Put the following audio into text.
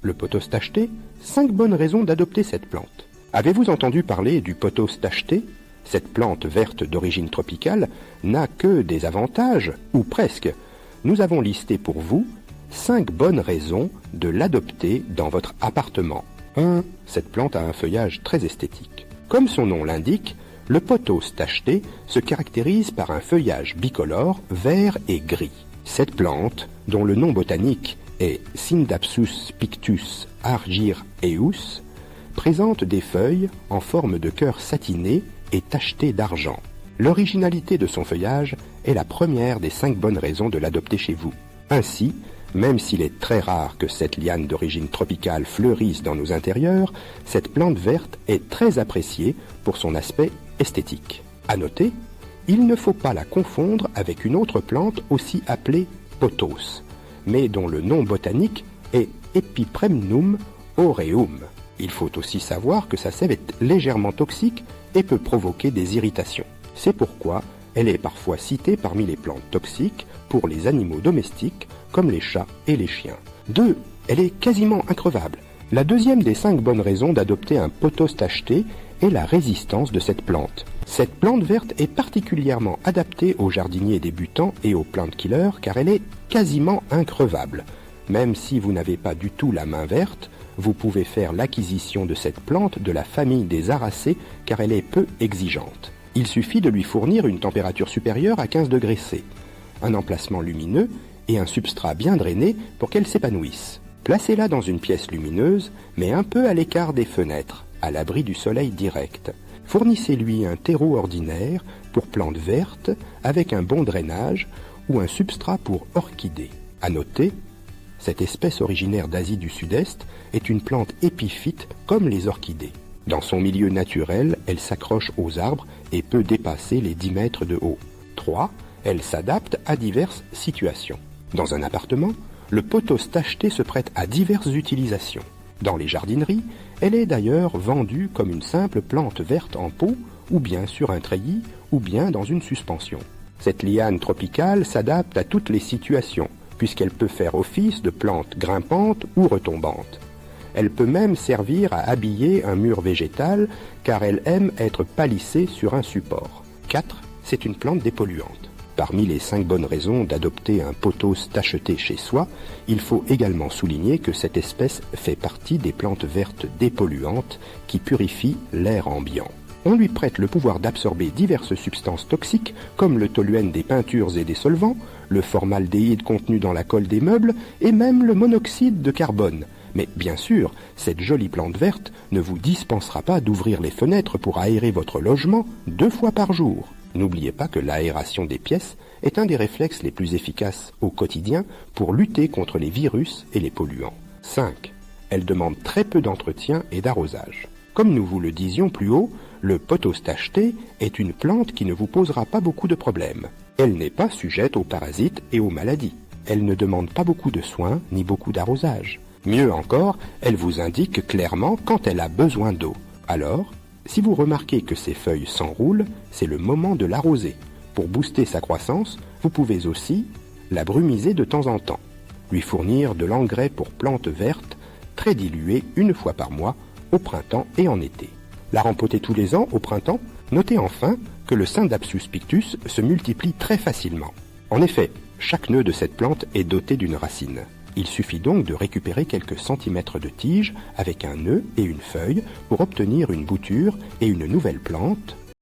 le pothos tacheté, 5 bonnes raisons d'adopter cette plante. Avez-vous entendu parler du pothos tacheté? Cette plante verte d'origine tropicale n'a que des avantages, ou presque. Nous avons listé pour vous 5 bonnes raisons de l'adopter dans votre appartement. 1. Cette plante a un feuillage très esthétique. Comme son nom l'indique, le pothos tacheté se caractérise par un feuillage bicolore vert et gris. Cette plante, dont le nom botanique est Scindapsus pictus argyraeus, présente des feuilles en forme de cœur satiné et tachetées d'argent. L'originalité de son feuillage est la première des 5 bonnes raisons de l'adopter chez vous. Ainsi, même s'il est très rare que cette liane d'origine tropicale fleurisse dans nos intérieurs, cette plante verte est très appréciée pour son aspect esthétique. À noter, il ne faut pas la confondre avec une autre plante aussi appelée pothos, mais dont le nom botanique est Epipremnum aureum. Il faut aussi savoir que sa sève est légèrement toxique et peut provoquer des irritations. C'est pourquoi elle est parfois citée parmi les plantes toxiques pour les animaux domestiques comme les chats et les chiens. 2. Elle est quasiment increvable. La deuxième des 5 bonnes raisons d'adopter un pothos tacheté est la résistance de cette plante. Cette plante verte est particulièrement adaptée aux jardiniers débutants et aux plant killers car elle est quasiment increvable. Même si vous n'avez pas du tout la main verte, vous pouvez faire l'acquisition de cette plante de la famille des aracées car elle est peu exigeante. Il suffit de lui fournir une température supérieure à 15 degrés C, un emplacement lumineux et un substrat bien drainé pour qu'elle s'épanouisse. Placez-la dans une pièce lumineuse, mais un peu à l'écart des fenêtres, à l'abri du soleil direct. Fournissez-lui un terreau ordinaire pour plantes vertes avec un bon drainage ou un substrat pour orchidées. À noter, cette espèce originaire d'Asie du Sud-Est est une plante épiphyte comme les orchidées. Dans son milieu naturel, elle s'accroche aux arbres et peut dépasser les 10 mètres de haut. 3. Elle s'adapte à diverses situations. Dans un appartement, le pothos tacheté se prête à diverses utilisations. Dans les jardineries, elle est d'ailleurs vendue comme une simple plante verte en pot, ou bien sur un treillis, ou bien dans une suspension. Cette liane tropicale s'adapte à toutes les situations, puisqu'elle peut faire office de plante grimpante ou retombante. Elle peut même servir à habiller un mur végétal, car elle aime être palissée sur un support. 4. C'est une plante dépolluante. Parmi les 5 bonnes raisons d'adopter un pothos tacheté chez soi, il faut également souligner que cette espèce fait partie des plantes vertes dépolluantes qui purifient l'air ambiant. On lui prête le pouvoir d'absorber diverses substances toxiques comme le toluène des peintures et des solvants, le formaldéhyde contenu dans la colle des meubles et même le monoxyde de carbone. Mais bien sûr, cette jolie plante verte ne vous dispensera pas d'ouvrir les fenêtres pour aérer votre logement 2 fois par jour. N'oubliez pas que l'aération des pièces est un des réflexes les plus efficaces au quotidien pour lutter contre les virus et les polluants. 5. Elle demande très peu d'entretien et d'arrosage. Comme nous vous le disions plus haut, le pothos tacheté est une plante qui ne vous posera pas beaucoup de problèmes. Elle n'est pas sujette aux parasites et aux maladies. Elle ne demande pas beaucoup de soins ni beaucoup d'arrosage. Mieux encore, elle vous indique clairement quand elle a besoin d'eau. Alors, si vous remarquez que ses feuilles s'enroulent, c'est le moment de l'arroser. Pour booster sa croissance, vous pouvez aussi la brumiser de temps en temps. Lui fournir de l'engrais pour plantes vertes, très dilué 1 fois par mois, au printemps et en été. La rempoter tous les ans au printemps. Notez enfin que le Scindapsus pictus se multiplie très facilement. En effet, chaque nœud de cette plante est doté d'une racine. Il suffit donc de récupérer quelques centimètres de tige avec un nœud et une feuille pour obtenir une bouture et une nouvelle plante